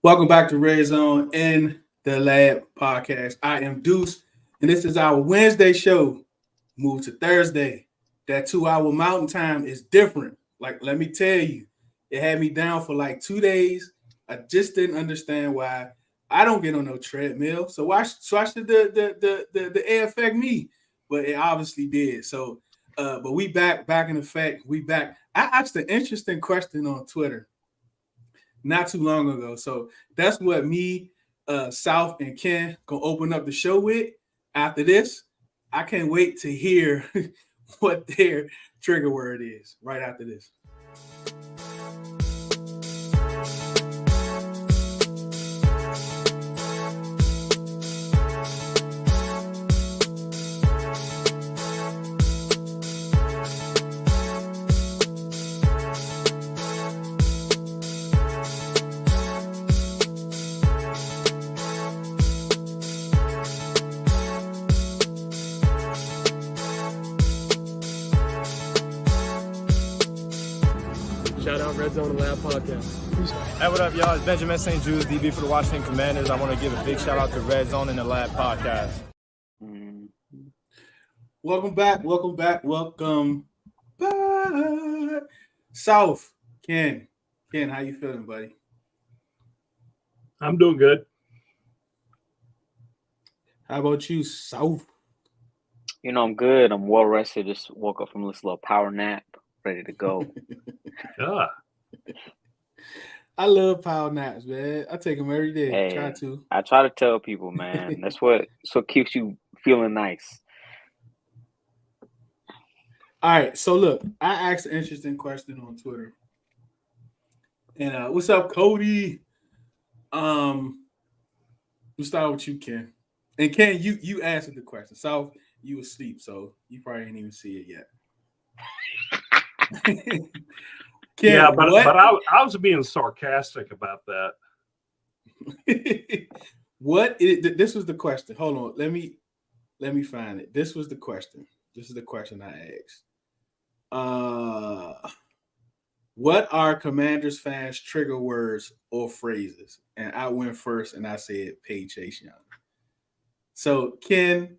Welcome back to Redzone In the Lab podcast. I am Deuce, and this is our Wednesday show. Move to Thursday. That 2 hour mountain time is different. Like, let me tell you, it had me down for like 2 days. I just didn't understand why. I don't get on no treadmill, so why should the air affect me? But it obviously did. So, but we back in effect. We back. I asked an interesting question on Twitter not too long ago. So that's what me, Souf, and Ken gonna open up the show with. After this, I can't wait to hear what their trigger word is right after this. Shout out Redzone In the Lab podcast. Hey, what up, y'all? It's Benjamin St. Jude's, DB for the Washington Commanders. I want to give a big shout out to Redzone In the Lab podcast. Welcome back. Souf, Ken, how you feeling, buddy? I'm doing good. How about you, Souf? You know, I'm good. I'm well rested. Just woke up from this little power nap, ready to go. I love power naps, man. I take them every day. Hey, Try to. I try to tell people, man, that's what keeps you feeling nice. All right, so look, I asked an interesting question on Twitter. And what's up, Cody? We'll start with you, Ken. And Ken, you answered the question. So you were asleep, so you probably didn't even see it yet. Ken, yeah, but I was being sarcastic about that. This was the question. Hold on, let me find it. This was the question. This is the question I asked. What are Commanders fans' trigger words or phrases? And I went first, and I said Pay Chase Young. So, Ken,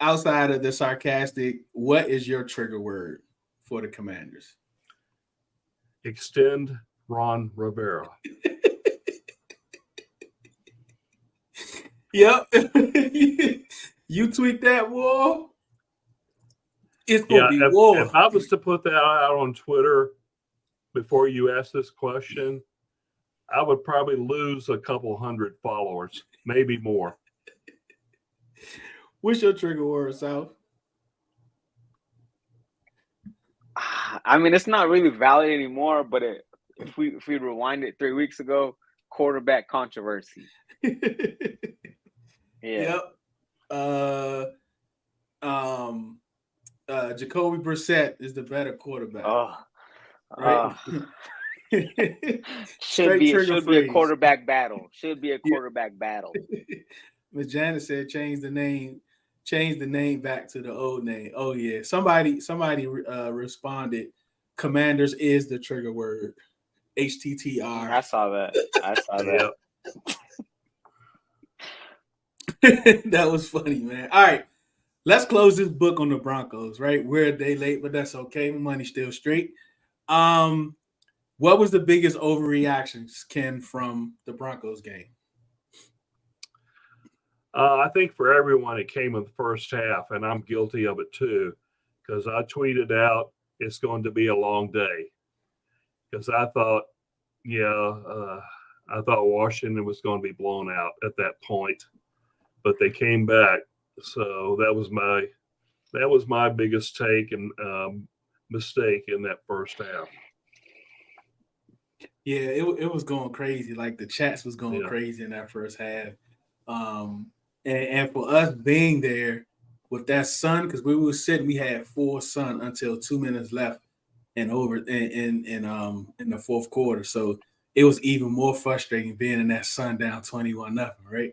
outside of the sarcastic, what is your trigger word for the Commanders? Extend Ron Rivera. Yep. You tweet that, war. It's gonna be war. If I was to put that out on Twitter before you asked this question, I would probably lose a couple hundred followers, maybe more. What's your trigger word, Souf? I mean, it's not really valid anymore, but if we rewind it 3 weeks ago, quarterback controversy. Yeah. Yep. Jacoby Brissett is the better quarterback. Right? should be a quarterback battle. Should be a quarterback battle. Johannesen said change the name back to the old name. Oh yeah. Somebody responded, Commanders is the trigger word. HTTR. I saw that. That was funny, man. All right. Let's close this book on the Broncos, right? We're a day late, but that's okay. Money's still straight. What was the biggest overreaction, Ken, from the Broncos game? I think for everyone, it came in the first half, and I'm guilty of it too, because I tweeted out it's going to be a long day. Because I thought, I thought Washington was going to be blown out at that point, but they came back. So that was my biggest take and mistake in that first half. Yeah, it was going crazy. Like the chats was going crazy in that first half. And for us being there with that sun, because we were sitting, we had 4 sun until 2 minutes left and over in the fourth quarter. So it was even more frustrating being in that sun down 21-0, right?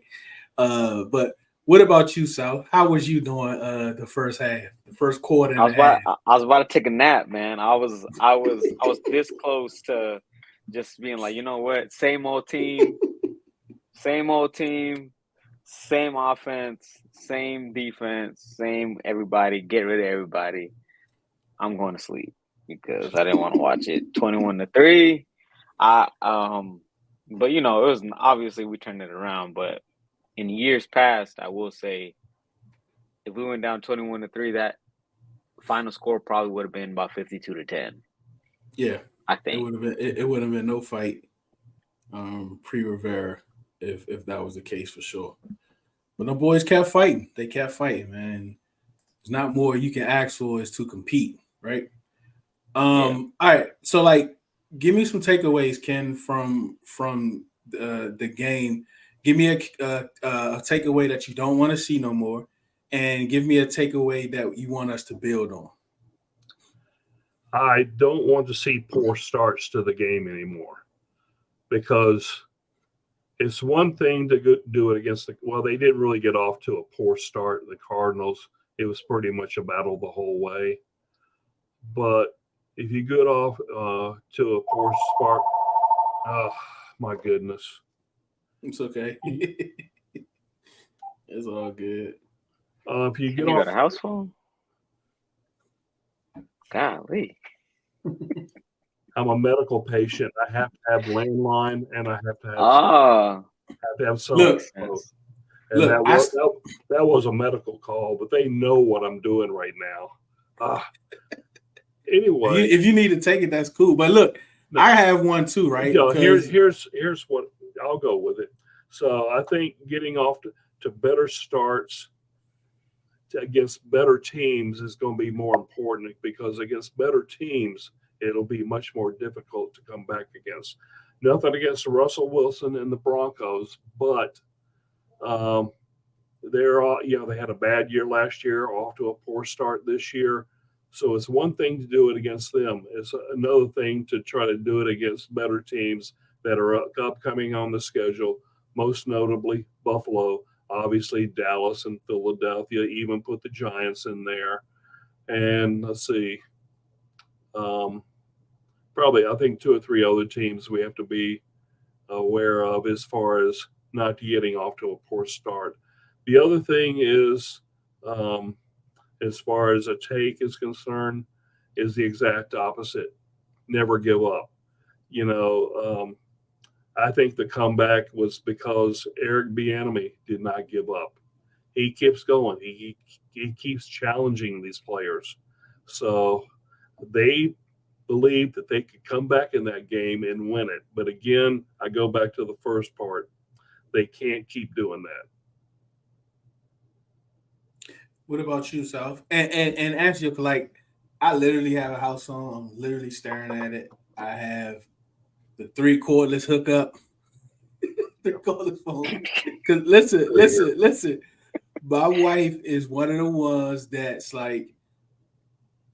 But what about you, Souf? How was you doing the first half, the first quarter? I was about to take a nap, man. I was this close to just being like, you know what, same old team, Same old team, same offense, same defense, same everybody. Get rid of everybody. I'm going to sleep because I didn't want to watch it. 21-3. But it was obviously we turned it around. But in years past, I will say, if we went down 21-3, that final score probably would have been about 52-10. Yeah, I think it would have been no fight pre-Rivera if that was the case for sure. But the boys kept fighting. They kept fighting, man. There's not more you can ask for is to compete, right? All right. So, give me some takeaways, Ken, from the game. Give me a takeaway that you don't want to see no more, and give me a takeaway that you want us to build on. I don't want to see poor starts to the game anymore, because it's one thing to do it against they didn't really get off to a poor start. The Cardinals, it was pretty much a battle the whole way. But if you get off to a poor start, oh my goodness. It's okay. It's all good. If you get you off, got a house phone? Golly. I'm a medical patient. I have to have landline, and I have to have some. Look, and that was a medical call, but they know what I'm doing right now. Anyway, if you need to take it, that's cool. But look, I have one too, right? Here's what I'll go with it. So I think getting off to better starts against better teams is going to be more important, because against better teams, it'll be much more difficult to come back against. Nothing against Russell Wilson and the Broncos, but they're all, they had a bad year last year, off to a poor start this year. So it's one thing to do it against them. It's another thing to try to do it against better teams that are upcoming on the schedule, most notably Buffalo, obviously Dallas and Philadelphia, even put the Giants in there. And let's see, probably I think 2 or 3 other teams we have to be aware of as far as not getting off to a poor start. The other thing is, as far as a take is concerned, is the exact opposite. Never give up. I think the comeback was because Eric Bieniemy did not give up. He keeps going. He keeps challenging these players. So they believed that they could come back in that game and win it. But again, I go back to the first part. They can't keep doing that. What about you, Souf? And answer your, I literally have a house phone. I'm literally staring at it. I have the 3 cordless hookup. The cordless phone. Because listen. My wife is one of the ones that's like,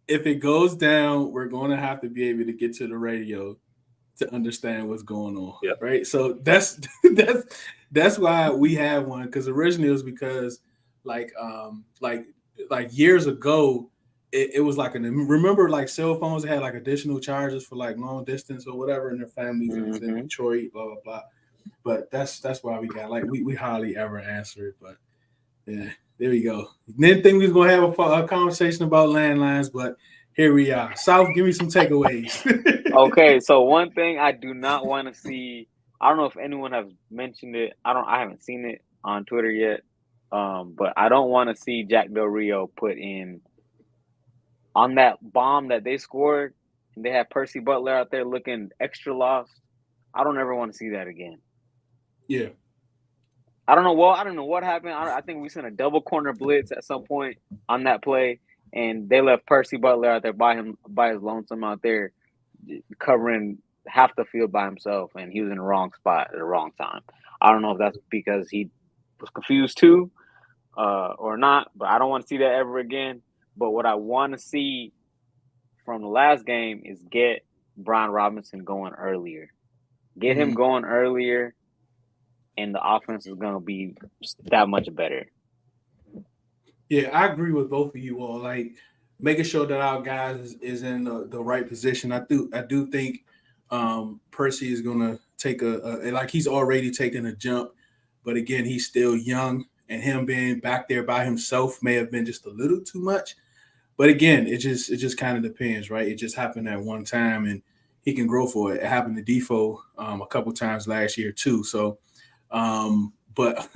if it goes down, we're going to have to be able to get to the radio to understand what's going on. Yeah. Right. So that's why we have one. Because originally it was because like years ago, it was remember cell phones had additional charges for long distance or whatever in their families was in Detroit, blah blah blah. But that's why we got we hardly ever answer it. But yeah, there we go. Didn't think we was gonna have a conversation about landlines, but here we are. Souf, give me some takeaways. Okay, so one thing I do not want to see. I don't know if anyone has mentioned it. I haven't seen it on Twitter yet. But I don't want to see Jack Del Rio put in on that bomb that they scored, and they had Percy Butler out there looking extra lost. I don't ever want to see that again. Yeah. I don't know what happened. I think we sent a double corner blitz at some point on that play, and they left Percy Butler out there by his lonesome out there, covering half the field by himself, and he was in the wrong spot at the wrong time. I don't know if that's because he was confused too, or not, but I don't want to see that ever again. But what I want to see from the last game is get Brian Robinson going earlier. Get him going earlier, and the offense is going to be that much better. Yeah, I agree with both of you all. Making sure that our guys is in the right position. I do think Percy is going to take he's already taken a jump But again, he's still young, and him being back there by himself may have been just a little too much. But again, it just kind of depends, right? It just happened at one time, and he can grow for it. It happened to Defoe a couple times last year too. So, but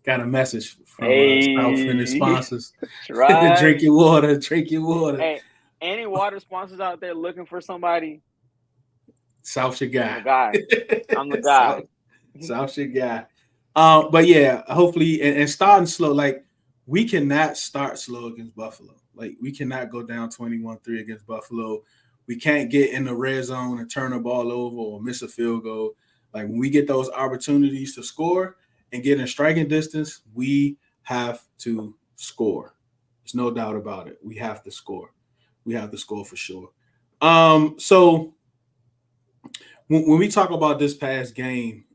got a message from Souf and his sponsors. Right. Drink your water. Drink your water. Hey, any water sponsors out there looking for somebody? Souf's your guy. I'm the guy. Souf's your guy. But yeah, hopefully, and starting slow. Like, we cannot start slow against Buffalo. Like, we cannot go down 21-3 against Buffalo. We can't get in the red zone and turn the ball over or miss a field goal. Like, when we get those opportunities to score and get in striking distance, we have to score. There's no doubt about it. We have to score. We have to score for sure. So when we talk about this past game,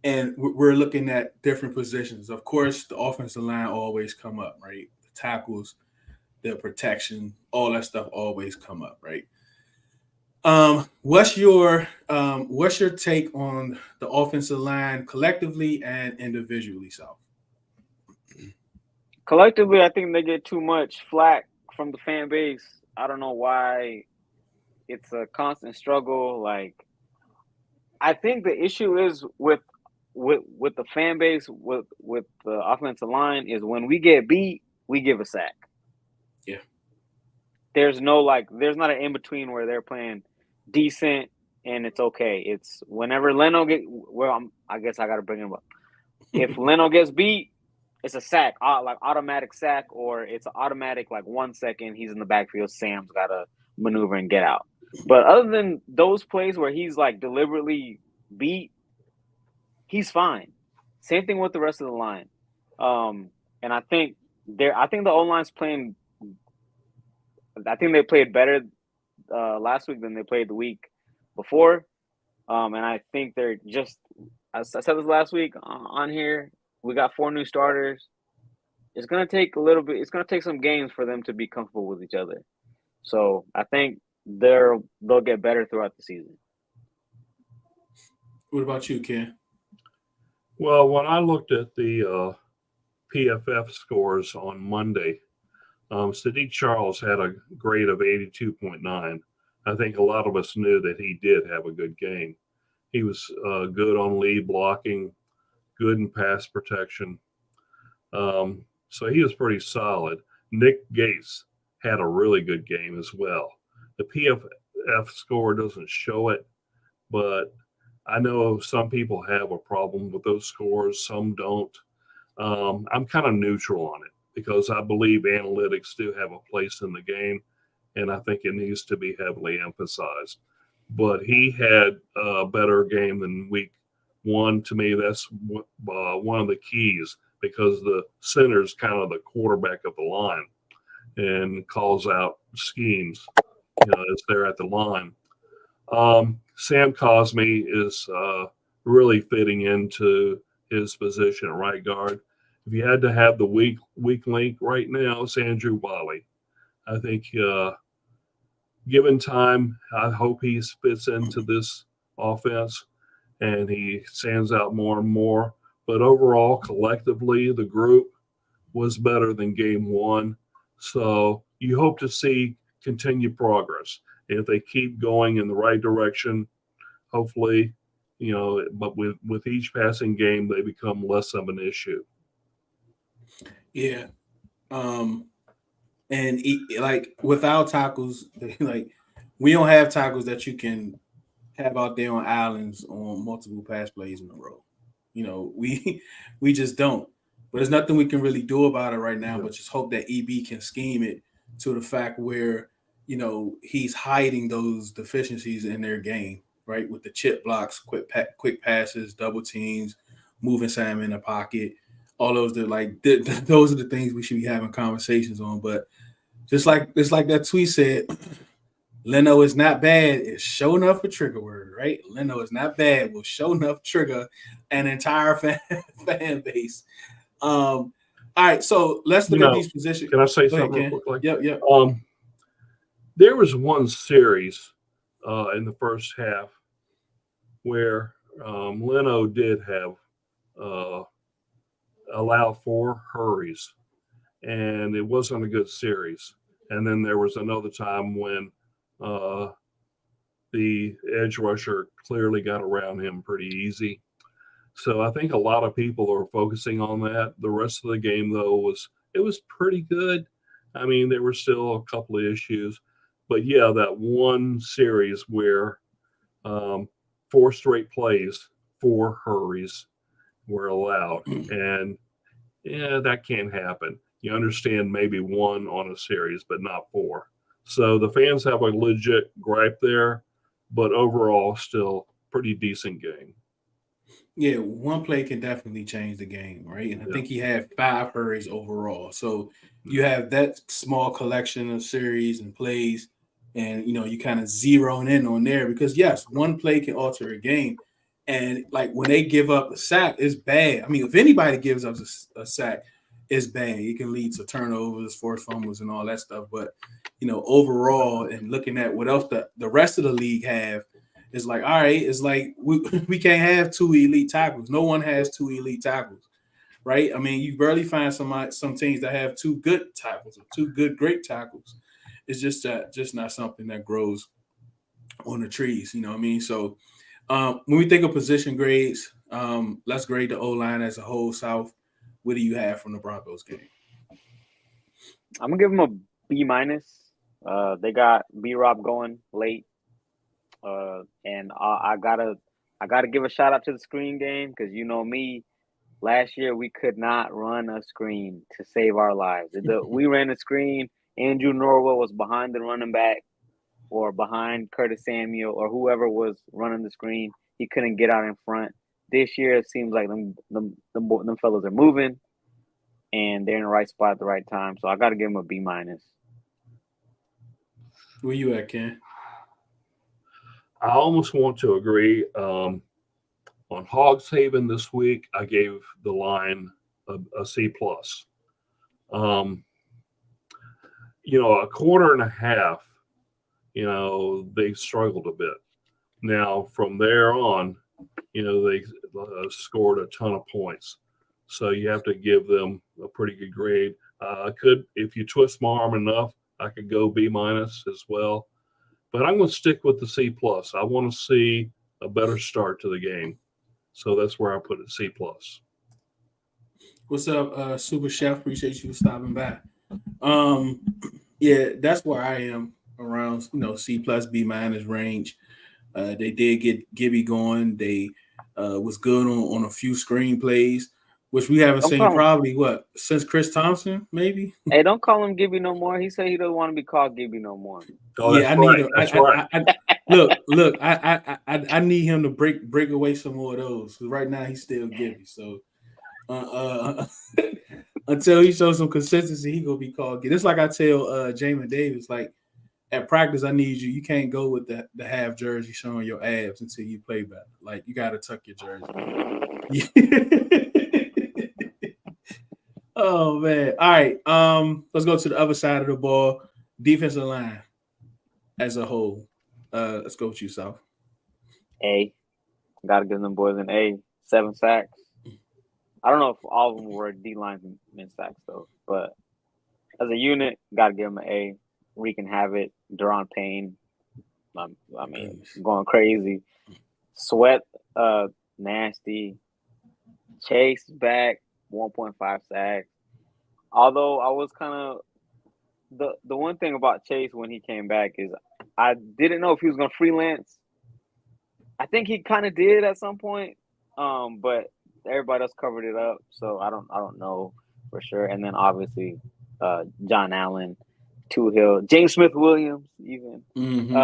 and we're looking at different positions, of course, the offensive line always come up, right? The tackles, the protection, all that stuff always come up, right? What's your take on the offensive line collectively and individually, Souf? Collectively, I think they get too much flack from the fan base. I don't know why it's a constant struggle. Like, I think the issue is with the fan base, with the offensive line, is when we get beat, we give a sack. Yeah. There's not an in-between where they're playing decent and it's okay. It's whenever Leno I guess I got to bring him up. If Leno gets beat, it's a sack, like automatic sack, or it's an automatic, like 1 second, he's in the backfield, Sam's got to maneuver and get out. But other than those plays where he's like deliberately beat, he's fine. Same thing with the rest of the line. And I think the O-line's playing. I think they played better last week than they played the week before. And I think they're just, I said this last week on here, we got 4 new starters. It's going to take a little bit. It's going to take some games for them to be comfortable with each other. So I think they'll get better throughout the season. What about you, Ken? Well, when I looked at the PFF scores on Monday, Sadiq Charles had a grade of 82.9. I think a lot of us knew that he did have a good game. He was good on lead blocking, good in pass protection. So he was pretty solid. Nick Gates had a really good game as well. The PFF score doesn't show it, but I know some people have a problem with those scores. Some don't. I'm kind of neutral on it because I believe analytics do have a place in the game, and I think it needs to be heavily emphasized. But he had a better game than week 1. To me, that's one of the keys because the center's kind of the quarterback of the line and calls out schemes, as they're at the line. Sam Cosme is really fitting into his position at right guard. If you had to have the weak link right now, it's Andrew Wiley. I think given time, I hope he fits into this offense and he stands out more and more. But overall, collectively, the group was better than game 1. So you hope to see continued progress. And if they keep going in the right direction, hopefully, but with each passing game, they become less of an issue. Yeah. And like without tackles, like we don't have tackles that you can have out there on islands on multiple pass plays in a row. We just don't. But there's nothing we can really do about it right now, but just hope that EB can scheme it to the fact where, he's hiding those deficiencies in their game, right? With the chip blocks, quick passes, double teams, moving Sam in the pocket. All those those are the things we should be having conversations on. But just like that tweet said, Leno is not bad. It's show enough a trigger word, right? Leno is not bad. Will show enough trigger an entire fan base. All right, so let's look at these positions. Can I say something real quickly? Yep. There was one series in the first half where Leno did have allow 4 hurries, and it wasn't a good series. And then there was another time when the edge rusher clearly got around him pretty easy. So I think a lot of people are focusing on that. The rest of the game, though, was pretty good. I mean, there were still a couple of issues, but yeah, that one series where 4 straight plays, 4 hurries were allowed, and yeah, that can't happen. You understand maybe 1 on a series, but not 4. So the fans have a legit gripe there, but overall, still pretty decent game. Yeah, one play can definitely change the game, right? And I think he had 5 hurries overall. So you have that small collection of series and plays, and you kind of zeroing in on there because yes, one play can alter a game. And like when they give up a sack, it's bad. I mean, if anybody gives up a sack, it's bad. It can lead to turnovers, forced fumbles, and all that stuff. But overall, and looking at what else the rest of the league have, it's like, all right, it's like we can't have 2 elite tackles. No one has 2 elite tackles, right? I mean, you barely find some teams that have 2 good tackles or 2 good great tackles. It's just not something that grows on the trees. You know what I mean? So when we think of position grades, let's grade the O-line as a whole. South, what do you have from the Broncos game? I'm gonna give them a B minus. They got B-Rob going late. And I gotta give a shout out to the screen game because me. Last year we could not run a screen to save our lives. We ran a screen. Andrew Norwell was behind the running back or behind Curtis Samuel or whoever was running the screen. He couldn't get out in front. This year it seems like them fellas are moving and they're in the right spot at the right time. So I got to give them a B minus. Where you at, Ken? I almost want to agree. On Hogs Haven this week, I gave the line a C+. A quarter and a half, they struggled a bit. Now, from there on, they scored a ton of points. So you have to give them a pretty good grade. If you twist my arm enough, I could go B minus as well. But I'm going to stick with the C+. I want to see a better start to the game. So that's where I put it, C+. What's up, Super Chef? Appreciate you stopping by. Yeah, that's where I am around, C plus B minus range. They did get Gibby going. They was good on a few screenplays, which we haven't seen probably since Chris Thompson, maybe. Hey, don't call him Gibby no more. He said he doesn't want to be called Gibby no more. Oh, yeah, that's right. Look, I need him to break away some more of those. Right now he's still Gibby. So until he shows some consistency, he gonna be called Gibby. It's like I tell Jamin Davis, like at practice, I need you. You can't go with the half jersey showing your abs until you play better. Like you gotta tuck your jersey. Oh man. All right. Let's go to the other side of the ball. Defensive line as a whole. Let's go with you, Souf. A. Gotta give them boys an A. 7 sacks. I don't know if all of them were D linemen sacks though, but as a unit, gotta give them an A. Wreaking havoc. Daron Payne. I mean, going crazy. Sweat, nasty. Chase back, 1.5 sacks. Although I was kind of the one thing about Chase when he came back is I didn't know if he was going to freelance. I think he kind of did at some point, but everybody else covered it up, so I don't know for sure. And then obviously, John Allen, Hile, James Smith-Williams, even. Mm-hmm.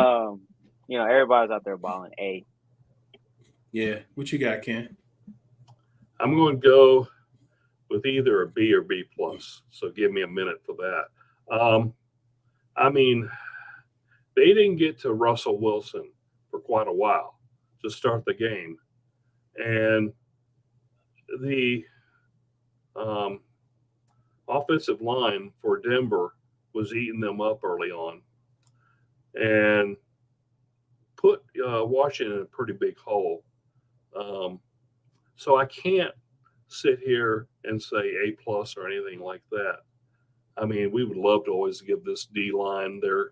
Everybody's out there balling. A. Yeah, what you got, Ken? I'm going to go with either a B or B plus. So give me a minute for that. I mean, they didn't get to Russell Wilson for quite a while to start the game. And the offensive line for Denver was eating them up early on and put Washington in a pretty big hole. So I can't sit here and say A plus or anything like that. I mean, we would love to always give this D line their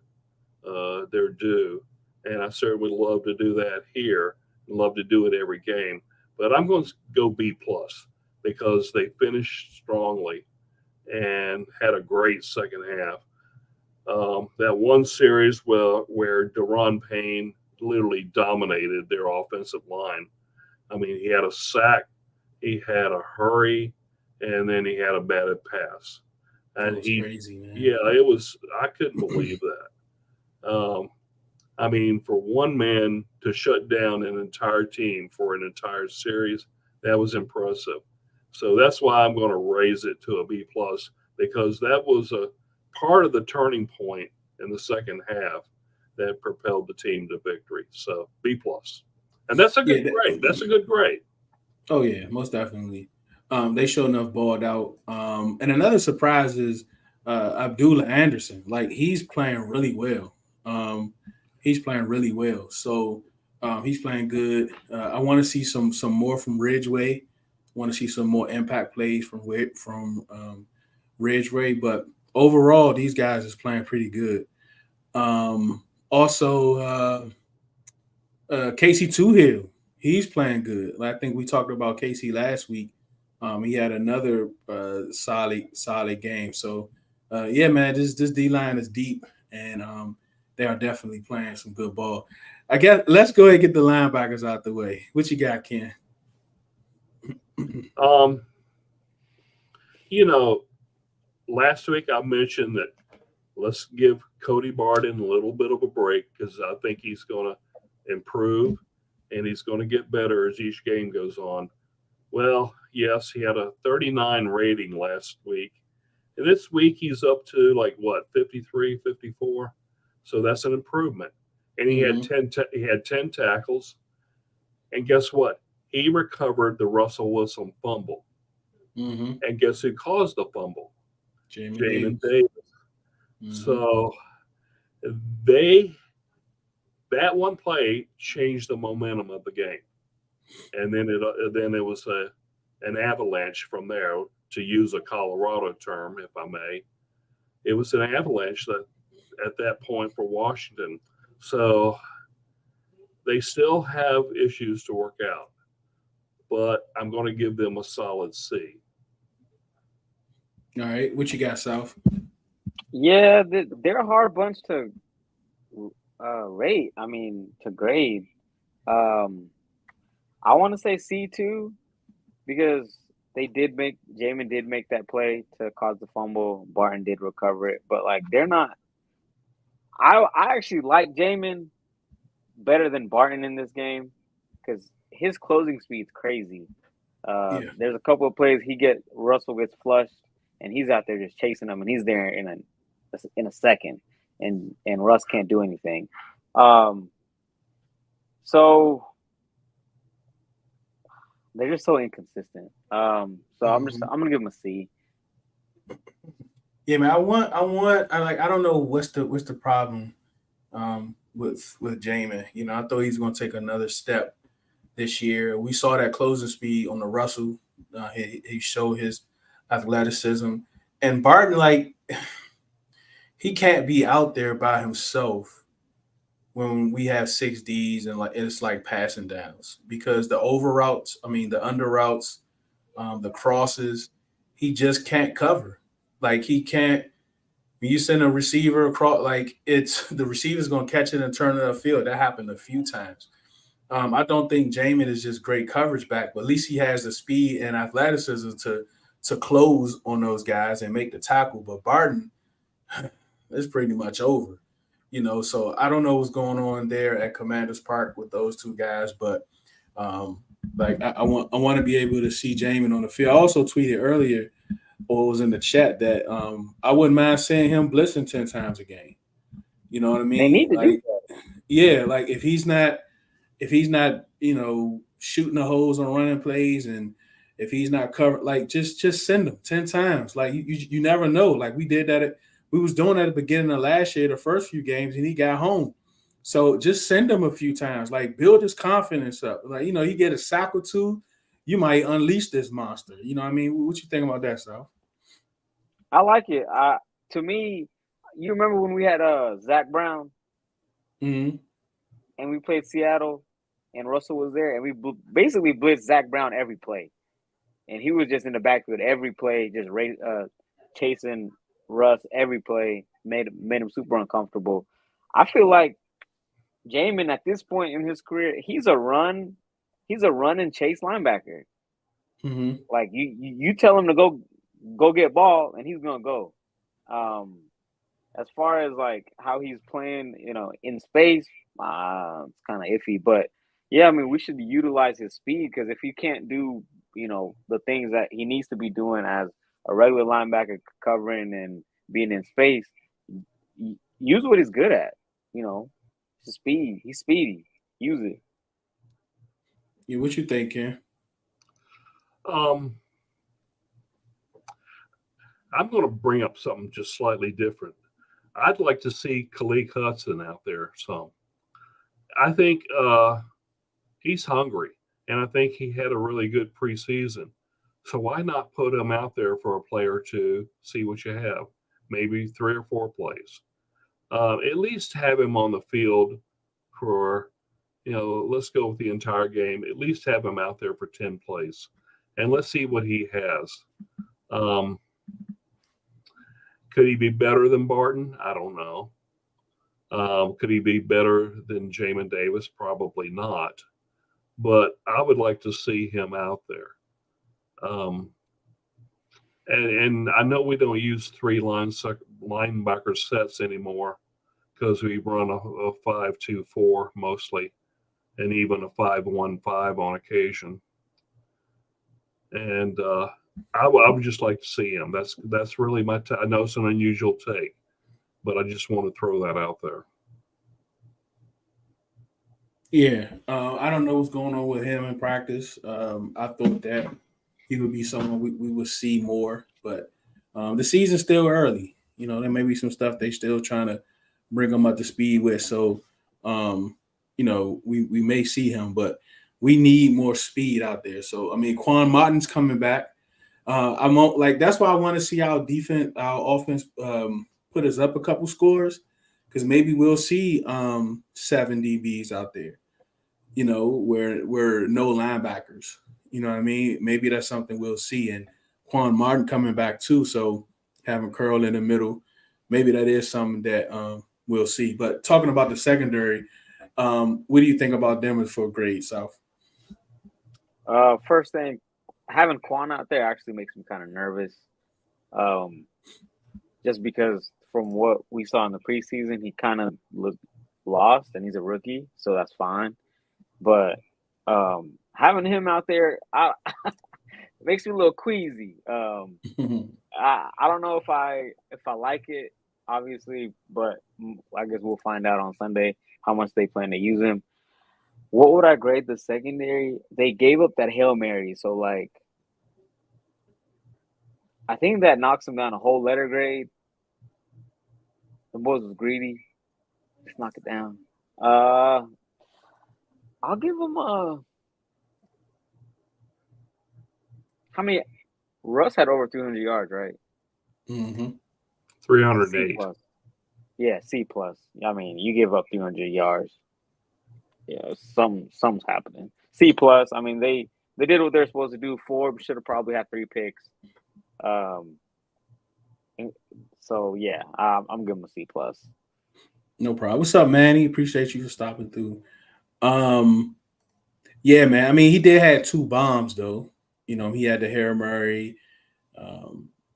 due, and I certainly would love to do that here. Love to do it every game, but I'm going to go B plus because they finished strongly and had a great second half. That one series where Deron Payne literally dominated their offensive line. I mean, he had a sack, he had a hurry, and then he had a batted pass. And That was crazy, man. Yeah, it was. I couldn't believe that. I mean, for one man to shut down an entire team for an entire series, that was impressive. So that's why I'm going to raise it to a B plus because that was a part of the turning point in the second half that propelled the team to victory. So B plus, and that's a good grade. That's a good grade. Oh yeah, most definitely. They sure enough balled out. And another surprise is Abdullah Anderson. Like he's playing really well. He's playing really well. So he's playing good. I want to see some more from Ridgeway. Want to see some more impact plays from Ridgeway. But overall, these guys is playing pretty good. Also, Casey Toohill, he's playing good. I think we talked about Casey last week. He had another solid game. So, yeah, man, this D line is deep, and they are definitely playing some good ball. I guess let's go ahead and get the linebackers out the way. What you got, Ken? Last week I mentioned that let's give Cody Barden a little bit of a break because I think he's going to improve and he's going to get better as each game goes on. Well, yes, he had a 39 rating last week. And this week he's up to 53, 54. So that's an improvement. And he had 10 tackles. And guess what? He recovered the Russell Wilson fumble. Mm-hmm. And guess who caused the fumble? Jamin Davis. Mm-hmm. So that one play changed the momentum of the game. And then it was an avalanche from there, to use a Colorado term, if I may. It was an avalanche at that point for Washington. So they still have issues to work out, but I'm going to give them a solid C. All right. What you got, Souf? Yeah, they're a hard bunch to rate. I mean, to grade. I want to say C2 because Jamin did make that play to cause the fumble. Barton did recover it, but they're not. I actually like Jamin better than Barton in this game because his closing speed's crazy. There's a couple of plays Russell gets flushed and he's out there just chasing him and he's there in a second and Russ can't do anything. So they're just so inconsistent. I'm gonna give him a C. Yeah, man. I don't know what's the problem with Jamin. I thought he's gonna take another step this year. We saw that closing speed on the Russell. He showed his athleticism. And Barton, he can't be out there by himself when we have 6 Ds and it's passing downs because the over routes, the under routes, the crosses, he just can't cover. He can't. When you send a receiver across, the receiver's gonna catch it and turn it upfield. That happened a few times. I don't think Jamin is just great coverage back, but at least he has the speed and athleticism to close on those guys and make the tackle. But Barton, it's pretty much over. So I don't know what's going on there at Commanders Park with those two guys, but I want to be able to see Jamin on the field. I also tweeted earlier, or was in the chat, that I wouldn't mind seeing him blitzing 10 times a game. You know what I mean? They need to do that. Yeah, if he's not, shooting the holes on running plays, and if he's not covered, just send him 10 times. You never know. We did that. We was doing that at the beginning of last year, the first few games, and he got home. So just send him a few times, like build his confidence up. Like, you know, you get a sack or two, you might unleash this monster. You know what I mean? What you think about that, Souf? I like it. To me, you remember when we had Zach Brown Mm-hmm. and we played Seattle, and Russell was there, and we basically blitzed Zach Brown every play, and he was just in the backfield every play, just chasing Russ every play, made him super uncomfortable. I feel like Jamin at this point in his career, he's a run and chase linebacker. Mm-hmm. Like you tell him to go get ball, and he's gonna go. As far as like how he's playing, you know, in space, it's kind of iffy. But yeah, I mean, we should utilize his speed, because if he can't do, you know, the things that he needs to be doing as a regular linebacker, covering and being in space, use what he's good at. You know, his speed. He's speedy. Use it. Yeah, what you think, Ken? I'm going to bring up something just slightly different. I'd like to see Khalid Hudson out there some. I think he's hungry, and I think he had a really good preseason. So why not put him out there for a play or two, see what you have, maybe 3 or 4 plays. At least have him on the field for, you know, let's go with the entire game. At least have him out there for 10 plays, and let's see what he has. Could he be better than Barton? I don't know. Could he be better than Jamin Davis? Probably not. But I would like to see him out there. And I know we don't use 3 linebacker sets anymore, because we run a 5-2-4 mostly, and even a 5-1-5 on occasion. And I would just like to see him. That's really my I know it's an unusual take, but I just want to throw that out there. Yeah, I don't know what's going on with him in practice. I thought that he would be someone we would see more, but the season's still early. You know, there may be some stuff they still trying to bring him up to speed with. So, you know, we may see him, but we need more speed out there. So, I mean, Quan Martin's coming back. I won't like. That's why I want to see our offense put us up a couple scores, because maybe we'll see 7 DBs out there. You know, where we're no linebackers. You know what I mean? Maybe that's something we'll see. And Quan Martin coming back too, so having Curl in the middle, maybe that is something that we'll see. But talking about the secondary, what do you think about them for a grade, Souf? First thing, having Quan out there actually makes me kind of nervous. Just because from what we saw in the preseason, he kind of looked lost, and he's a rookie, so that's fine. But having him out there, it makes me a little queasy. I don't know if I like it, obviously, but I guess we'll find out on Sunday how much they plan to use him. What would I grade the secondary? They gave up that Hail Mary, so like I think that knocks him down a whole letter grade. The boys was greedy. Let's knock it down. I'll give him how many? Russ had over 300 yards, right? Mm-hmm. 308. Yeah, C+. I mean, you give up 300 yards. Yeah, something's happening. C+. I mean, they did what they're supposed to do. Forbes should have probably had 3 picks. So yeah, I'm giving him a C+. No problem. What's up, Manny? Appreciate you for stopping through. Yeah, man. I mean, he did have 2 bombs though. You know, he had the Hail Mary.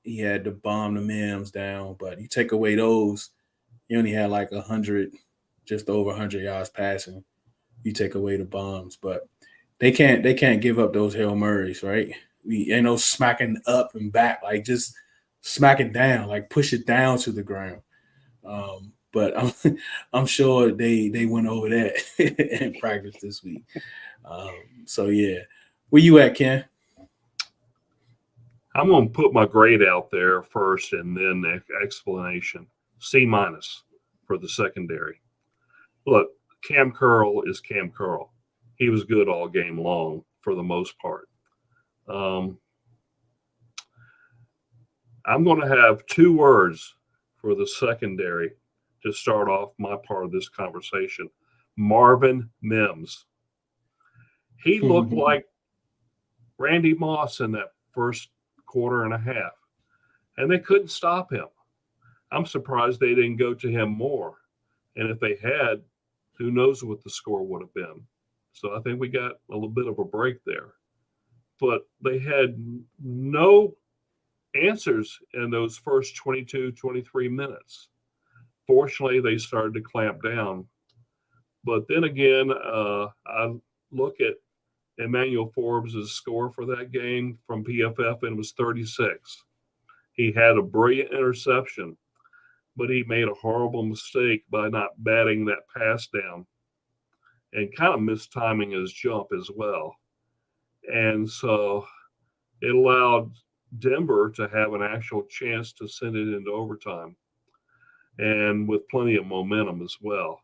He had to bomb the Mims down, but you take away those, he only had like 100, just over 100 yards passing. You take away the bombs, but they can't give up those Hail Marys, right? We ain't no smacking up and back, like just smack it down, like push it down to the ground. But I'm sure they went over that in practice this week. So yeah, where you at, Ken? I'm going to put my grade out there first, and then the explanation. C- for the secondary. Look, Cam Curl is Cam Curl. He was good all game long for the most part. I'm going to have 2 words for the secondary to start off my part of this conversation. Marvin Mims. He looked like Randy Moss in that first quarter and a half, and they couldn't stop him. I'm surprised they didn't go to him more. And if they had, who knows what the score would have been. So I think we got a little bit of a break there. But they had no answers in those first 22, 23 minutes. Fortunately, they started to clamp down. But then again, I look at Emmanuel Forbes' score for that game from PFF, and it was 36. He had a brilliant interception, but he made a horrible mistake by not batting that pass down and kind of mistiming his jump as well. And so it allowed Denver to have an actual chance to send it into overtime, and with plenty of momentum as well.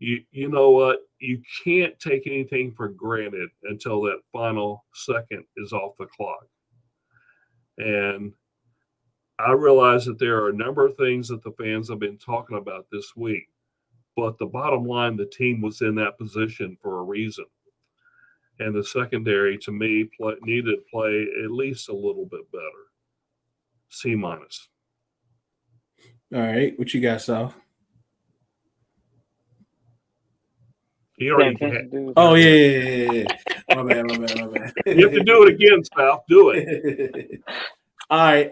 You know what? You can't take anything for granted until that final second is off the clock. And I realize that there are a number of things that the fans have been talking about this week, but the bottom line, the team was in that position for a reason. And the secondary, to me, needed to play at least a little bit better. C-. All right. What you got, Souf? He already Oh, yeah. My bad. You have to do it again, Souf. Do it. All right.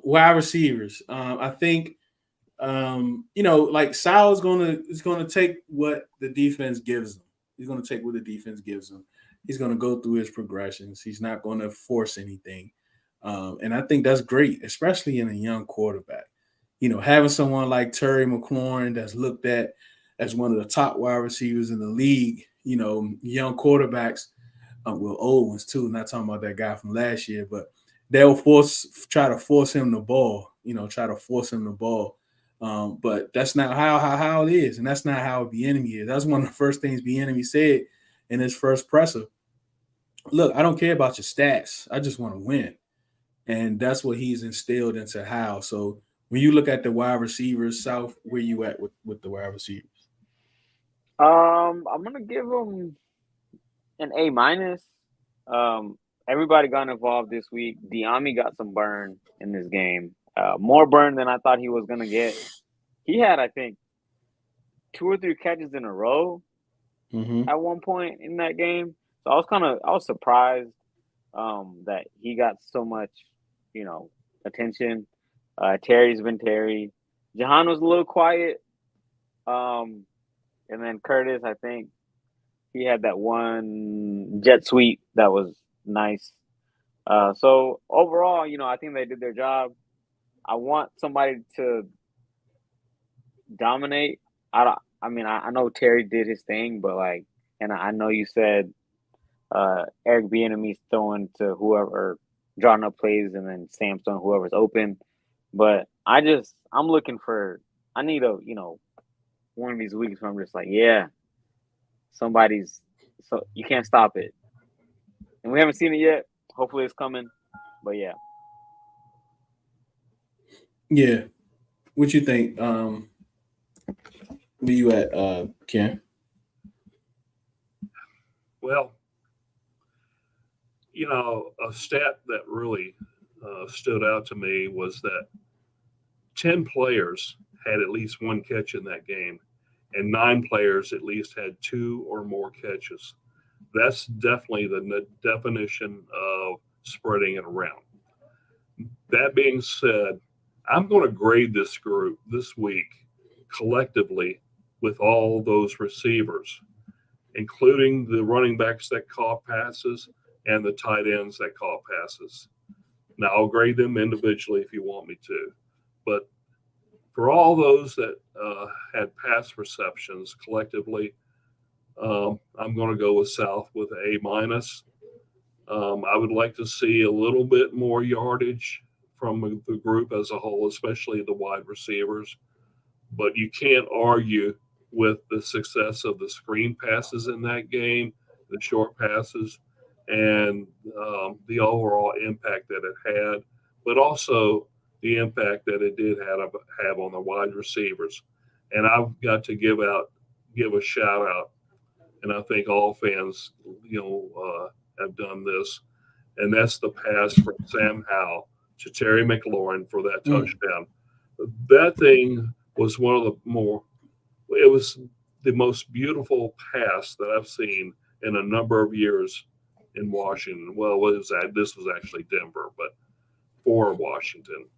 Wide receivers. I think, like Sal is gonna take what the defense gives him. He's gonna take what the defense gives him. He's gonna go through his progressions. He's not gonna force anything. And I think that's great, especially in a young quarterback. Having someone like Terry McLaurin that's looked at as one of the top wide receivers in the league, young quarterbacks, old ones too, not talking about that guy from last year, but they'll try to force him the ball, but that's not how it is, and that's not how Bieniemy is. That's one of the first things Bieniemy said in his first presser. Look, I don't care about your stats. I just want to win. And that's what he's instilled into Hile. So when you look at the wide receivers, Souf, where you at with the wide receivers? I'm gonna give him an A-. Everybody got involved this week. Diami got some burn in this game. More burn than I thought he was gonna get. He had, I think, 2 or 3 catches in a row at one point in that game. So I was surprised that he got so much, attention. Terry's been Terry. Jahan was a little quiet. And then Curtis, I think he had that one jet sweep that was nice. So overall, I think they did their job. I want somebody to dominate. I know Terry did his thing, but and I know you said Eric Bieniemy's throwing to whoever, drawing up plays, and then Sam's throwing whoever's open. But I'm looking for. I need one of these weeks where I'm just like, yeah, so you can't stop it. And we haven't seen it yet. Hopefully it's coming. But yeah. Yeah. What you think? Where you at, Ken? Well, a stat that really stood out to me was that 10 players had at least 1 catch in that game, and 9 players at least had 2 or more catches. That's definitely the definition of spreading it around. That being said, I'm going to grade this group this week collectively with all those receivers, including the running backs that caught passes and the tight ends that caught passes. Now, I'll grade them individually if you want me to, but for all those that had pass receptions collectively, I'm going to go with Souf with A-. I would like to see a little bit more yardage from the group as a whole, especially the wide receivers. But you can't argue with the success of the screen passes in that game, the short passes, and the overall impact that it had, but also the impact that it did have on the wide receivers. And I've got to give a shout out, and I think all fans, have done this, and that's the pass from Sam Howell to Terry McLaurin for that touchdown. That thing was it was the most beautiful pass that I've seen in a number of years in Washington. Well, this was actually Denver, but for Washington.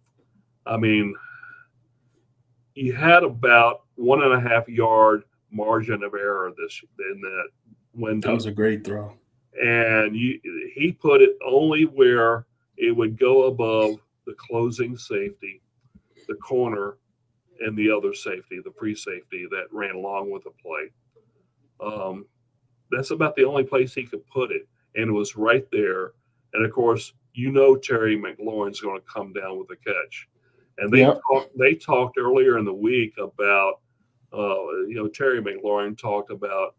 I mean, you had about 1.5 yard margin of error in that window. That was a great throw. And he put it only where it would go above the closing safety, the corner, and the other safety, the free safety that ran along with the play. That's about the only place he could put it, and it was right there. And of course, Terry McLaurin's going to come down with a catch. And they talked earlier in the week about, Terry McLaurin talked about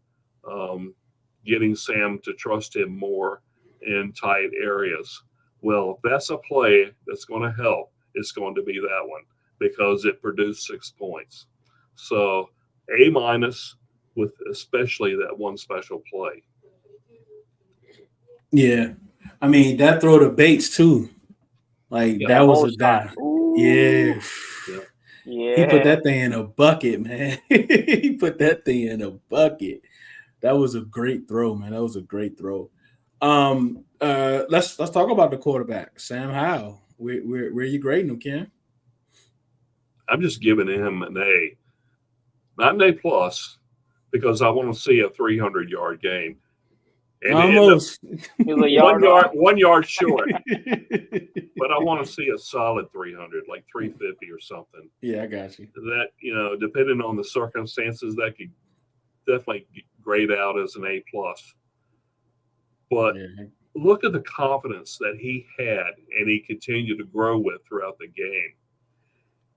getting Sam to trust him more in tight areas. Well, if that's a play that's going to help, it's going to be that one because it produced 6 points. So A- with especially that one special play. Yeah. I mean, that throw to Bates too. Like that was a down. Yeah. Yeah. He put that thing in a bucket, man. He put that thing in a bucket. That was a great throw, man. That was a great throw. Let's talk about the quarterback, Sam Howell. Where are you grading him, Ken? I'm just giving him an A, not an A plus, because I want to see a 300-yard game. And almost 1 yard short, but I want to see a solid 300, like 350 or something. Yeah, I got you. That depending on the circumstances, that could definitely grade out as an A plus. But look at the confidence that he had and he continued to grow with throughout the game.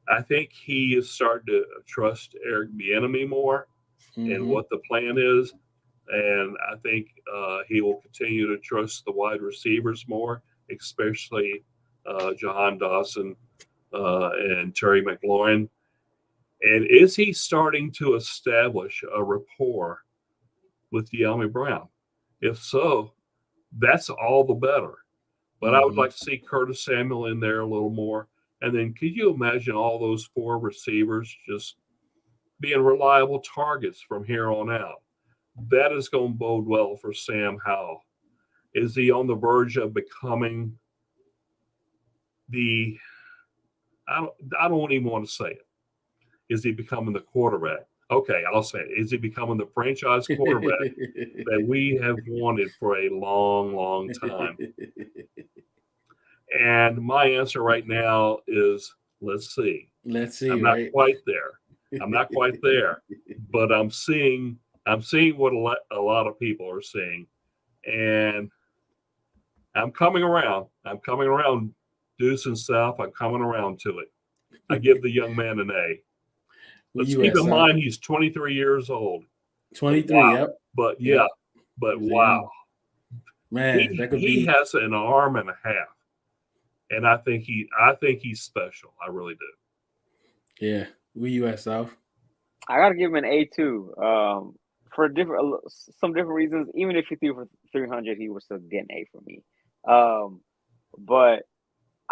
I think he is starting to trust Eric Bieniemy more and what the plan is. And I think he will continue to trust the wide receivers more, especially Johannesen and Terry McLaurin. And is he starting to establish a rapport with De'Ami Brown? If so, that's all the better. But I would like to see Curtis Samuel in there a little more. And then could you imagine all those 4 receivers just being reliable targets from here on out? That is going to bode well for Sam Howell. Is he on the verge of becoming I don't even want to say it. Is he becoming the quarterback? Okay, I'll say it. Is he becoming the franchise quarterback that we have wanted for a long, long time? And my answer right now is let's see. Let's see. I'm not quite there. But I'm seeing what a lot of people are seeing, and I'm coming around. Deuce and Souf, I'm coming around to it. I give the young man an A. Let's keep in mind he's 23 years old. 23, wow. Yep. But wow. Man, he has an arm and a half. And I think he's special. I really do. Yeah. Where you at, Souf? I gotta give him an A too. For some different reasons. Even if he threw for 300, he would still get an A for me. But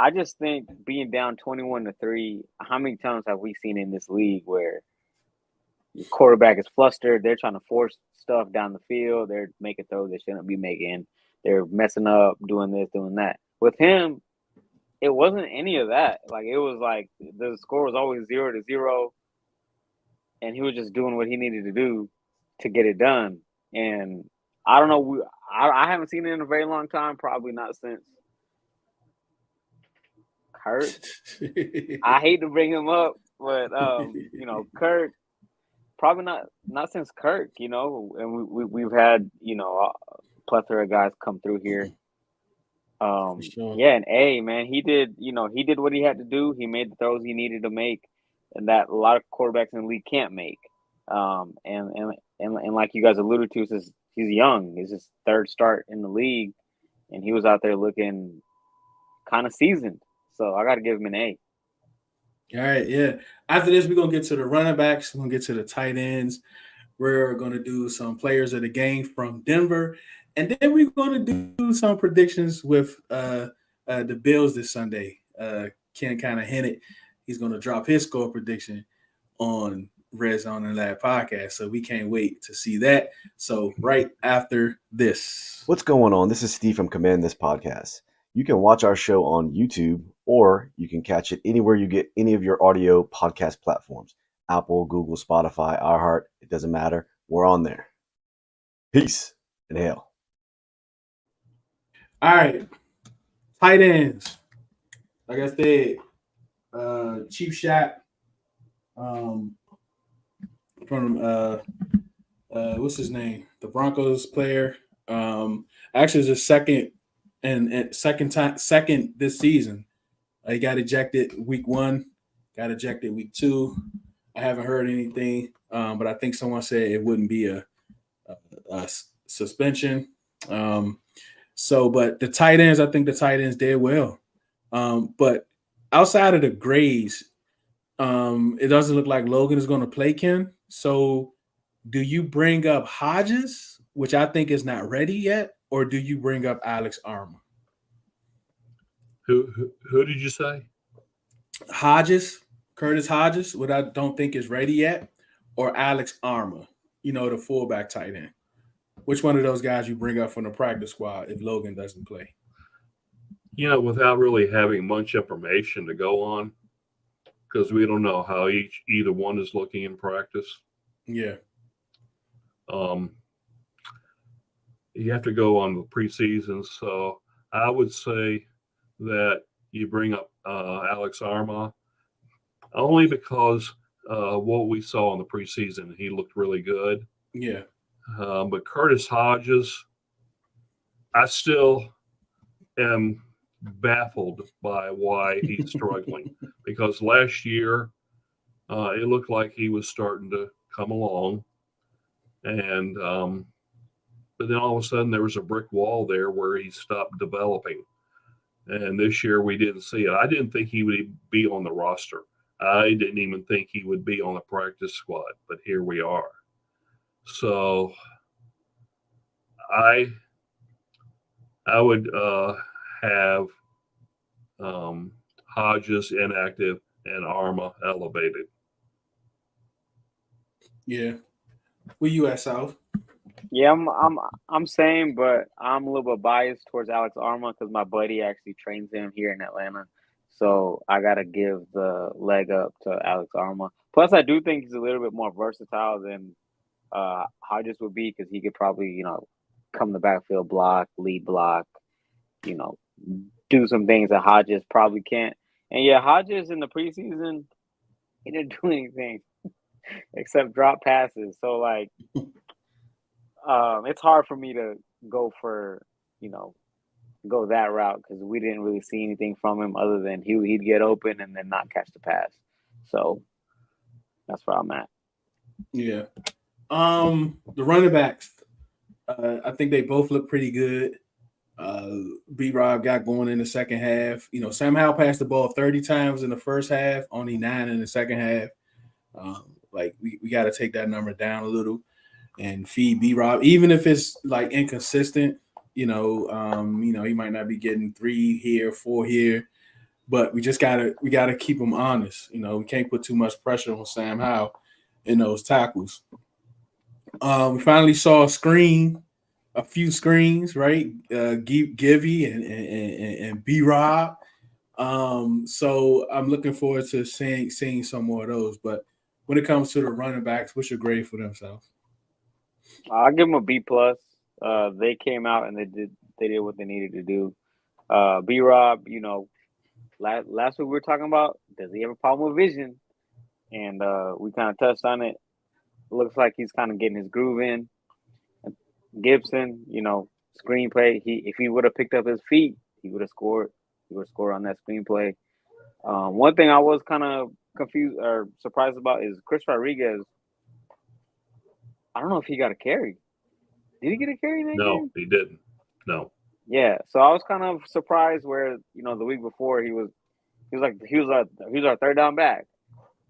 I just think being down 21-3, how many times have we seen in this league where the quarterback is flustered, they're trying to force stuff down the field, they're making throws they shouldn't be making, they're messing up, doing this, doing that. With him, it wasn't any of that. Like it was like the score was always 0-0, and he was just doing what he needed to do to get it done. And I don't know, I haven't seen it in a very long time, probably not since Kurt. I hate to bring him up, but Kurt, probably not since Kirk, and we've had a plethora of guys come through here. Sure. Yeah, and A, man, he did what he had to do. He made the throws he needed to make, and that a lot of quarterbacks in the league can't make. And like you guys alluded to, he's young. It's his third start in the league, and he was out there looking kind of seasoned. So I got to give him an A. All right, yeah. After this, we're gonna get to the running backs. We're gonna get to the tight ends. We're gonna do some players of the game from Denver, and then we're gonna do some predictions with the Bills this Sunday. Ken kind of hinted he's gonna drop his score prediction on Redzone In the Lab podcast, so we can't wait to see that. So right after this, What's going on? This is Steve from Command This Podcast. You can watch our show on YouTube, or you can catch it anywhere you get any of your audio podcast platforms. Apple, Google, Spotify, iHeart, it doesn't matter. We're on there. Peace and hail. all right, tight ends. Like I said, cheap shot from what's his name? The Broncos player. Actually, it's his second second this season. He got ejected week 1, got ejected week 2. I haven't heard anything, but I think someone said it wouldn't be a suspension. But the tight ends, I think the tight ends did well. But outside of the grades, it doesn't look like Logan is going to play Ken. So do you bring up Hodges, which I think is not ready yet, or do you bring up Alex Armour? Who did you say? Hodges, Curtis Hodges, what I don't think is ready yet, or Alex Armour, the fullback tight end. Which one of those guys you bring up from the practice squad if Logan doesn't play? Without really having much information to go on, because we don't know how either one is looking in practice. Yeah. You have to go on the preseason. So I would say that you bring up Alex Armour only because what we saw in the preseason, he looked really good. Yeah. But Curtis Hodges, I still am baffled by why he's struggling because last year it looked like he was starting to come along, and but then all of a sudden there was a brick wall there where he stopped developing, and this year we didn't see it. I didn't think he would be on the roster. I didn't even think he would be on the practice squad, but here we are. So I would have Hodges inactive and Arma elevated. Yeah. Where you at, Souf? Yeah, I'm same, but I'm a little bit biased towards Alex Armour because my buddy actually trains him here in Atlanta. So I gotta give the leg up to Alex Armour. Plus, I do think he's a little bit more versatile than Hodges would be because he could probably, come the backfield block, lead block, do some things that Hodges probably can't. And yeah, Hodges in the preseason, he didn't do anything except drop passes. So it's hard for me to go for, go that route because we didn't really see anything from him other than he'd get open and then not catch the pass. So that's where I'm at. Yeah. The running backs, I think they both look pretty good. B-Rob got going in the second half. Sam Hile passed the ball 30 times in the first half, only 9 in the second half. We got to take that number down a little and feed B-Rob, even if it's inconsistent. He might not be getting 3 here, 4 here, but we gotta keep him honest. We can't put too much pressure on Sam Hile in those tackles. We finally saw a few screens, right? Givey and B-Rob. So I'm looking forward to seeing some more of those. But when it comes to the running backs, what's your grade for themselves? I'll give them a B+. They came out and they did what they needed to do. B-Rob, last week we were talking about, does he have a problem with vision? And we kind of touched on it. It looks like he's kind of getting his groove in. Gibson, screenplay. If he would have picked up his feet, he would have scored. He would have scored on that screenplay. One thing I was kind of confused or surprised about is Chris Rodriguez. I don't know if he got a carry. Did he get a carry in that No, game? he didn't. No. Yeah. So I was kind of surprised where the week before he was our third down back,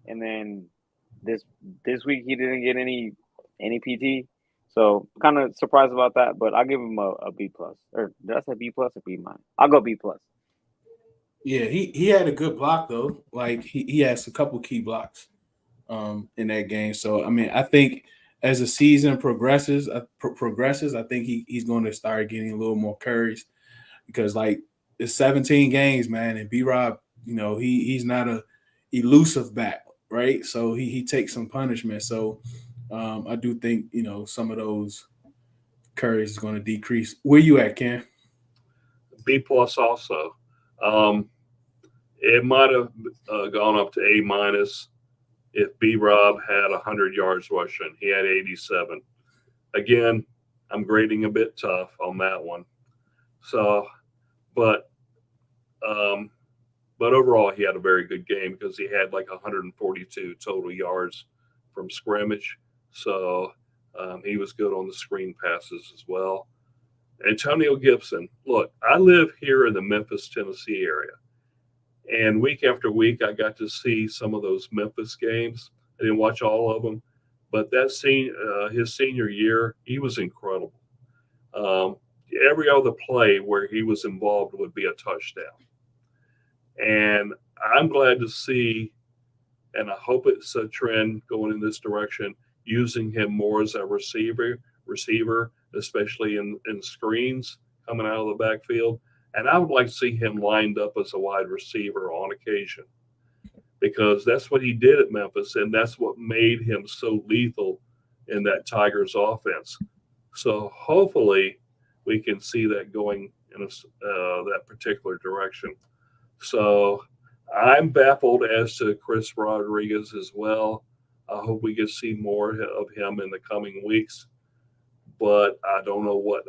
and then this week he didn't get any PT. So kind of surprised about that, but I'll give him a B plus. Or did I say B plus or B minus? I'll go B plus. Yeah, he had a good block though. Like he has a couple key blocks in that game. So I mean, I think as the season progresses, I think he's going to start getting a little more carries because like it's 17 games, man, and B-Rob, he's not a elusive back, right? So he takes some punishment. So I do think some of those carries is going to decrease. Where you at, Ken? B plus also. It might have gone up to A minus if B-Rob had 100 yards rushing. He had 87. Again, I'm grading a bit tough on that one. So, but overall, he had a very good game because he had like 142 total yards from scrimmage. So he was good on the screen passes as well. Antonio Gibson, look, I live here in the Memphis, Tennessee area. And week after week, I got to see some of those Memphis games. I didn't watch all of them, but his senior year, he was incredible. Every other play where he was involved would be a touchdown. And I'm glad to see, and I hope it's a trend going in this direction, using him more as a receiver, especially in screens coming out of the backfield. And I would like to see him lined up as a wide receiver on occasion because that's what he did at Memphis, and that's what made him so lethal in that Tigers offense. So hopefully we can see that going in that particular direction. So I'm baffled as to Chris Rodriguez as well. I hope we get to see more of him in the coming weeks, but I don't know what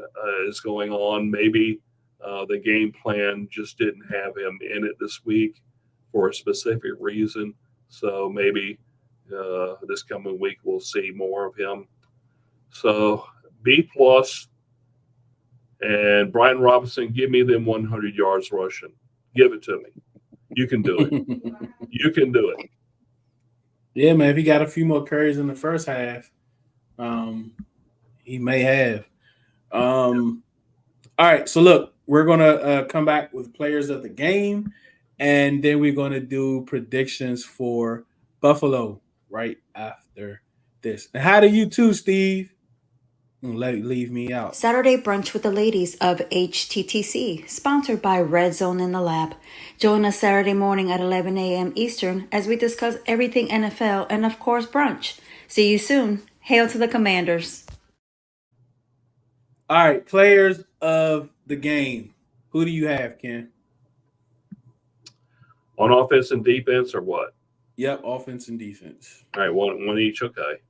is going on. Maybe the game plan just didn't have him in it this week for a specific reason. So maybe this coming week we'll see more of him. So B plus, and Brian Robinson, give me them 100 yards rushing. Give it to me. You can do it. You can do it. Yeah, man. If he got a few more carries in the first half, he may have. All right. So look, we're gonna come back with players of the game, and then we're gonna do predictions for Buffalo right after this. And how do you too, Steve? Leave me out. Saturday brunch with the ladies of HTTC, sponsored by Redzone In the Lab. Join us Saturday morning at 11 a.m. Eastern as we discuss everything NFL and, of course, brunch. See you soon. Hail to the Commanders. All right, players of the game. Who do you have, Ken? On offense and defense or what? Yep, offense and defense. All right, one each. Okay.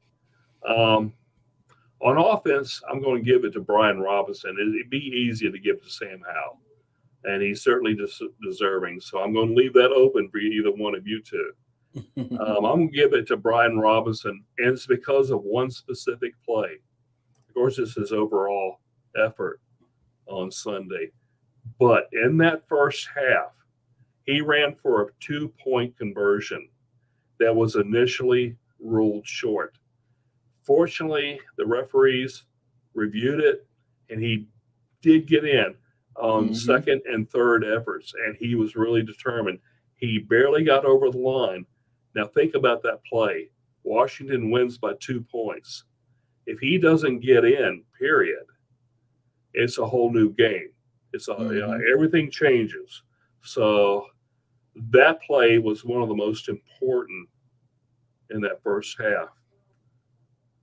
On offense, I'm going to give it to Brian Robinson. It'd be easy to give it to Sam Hile, and he's certainly deserving. So I'm going to leave that open for either one of you two. I'm going to give it to Brian Robinson, and it's because of one specific play. Of course, it's his overall effort on Sunday. But in that first half, he ran for a 2-point conversion that was initially ruled short. Fortunately, the referees reviewed it, and he did get in on second and third efforts, and he was really determined. He barely got over the line. Now, think about that play. Washington wins by 2 points. If he doesn't get in, period, it's a whole new game. It's everything changes. So that play was one of the most important in that first half.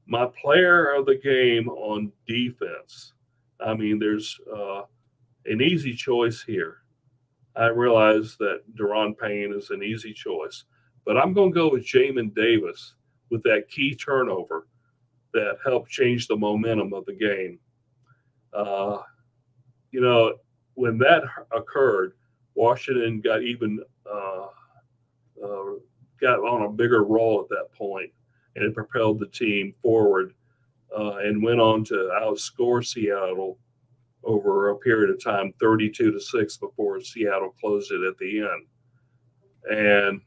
My player of the game on defense, I mean, there's an easy choice here. I realize that Deron Payne is an easy choice, but I'm going to go with Jamin Davis with that key turnover that helped change the momentum of the game. When that occurred, Washington got even got on a bigger roll at that point, and it propelled the team forward and went on to outscore Seattle over a period of time, 32-6, before Seattle closed it at the end. And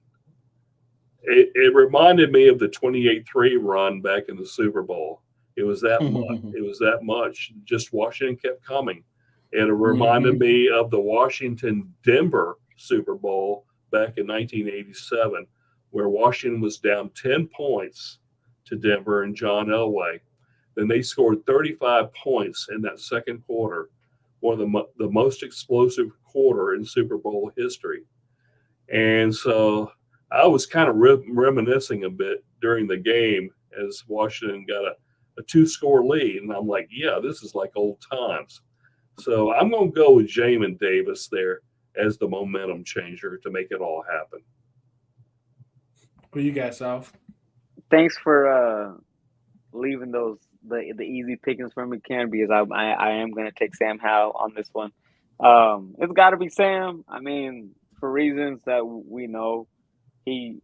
it reminded me of the 28-3 run back in the Super Bowl. It was that much. It was that much. Just Washington kept coming. And it reminded me of the Washington-Denver Super Bowl back in 1987, where Washington was down 10 points to Denver and John Elway. Then they scored 35 points in that second quarter, one of the most explosive quarter in Super Bowl history. And so I was kind of reminiscing a bit during the game as Washington got a 2-score lead. And I'm like, yeah, this is like old times. So I'm going to go with Jamin Davis there as the momentum changer to make it all happen. What you got, Souf? Thanks for leaving those the easy pickings for me, Ken, because I am going to take Sam Howell on this one. It's got to be Sam. I mean, for reasons that we know, he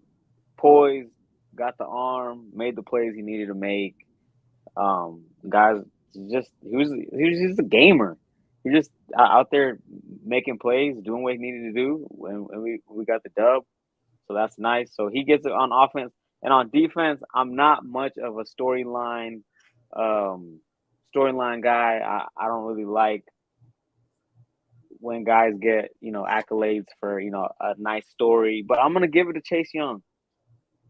poised, got the arm, made the plays he needed to make. Guys, he was just a gamer. He just out there making plays, doing what he needed to do, and we got the dub. So that's nice. So he gets it on offense. And on defense, I'm not much of a storyline guy. I don't really like when guys get, accolades for, a nice story. But I'm gonna give it to Chase Young.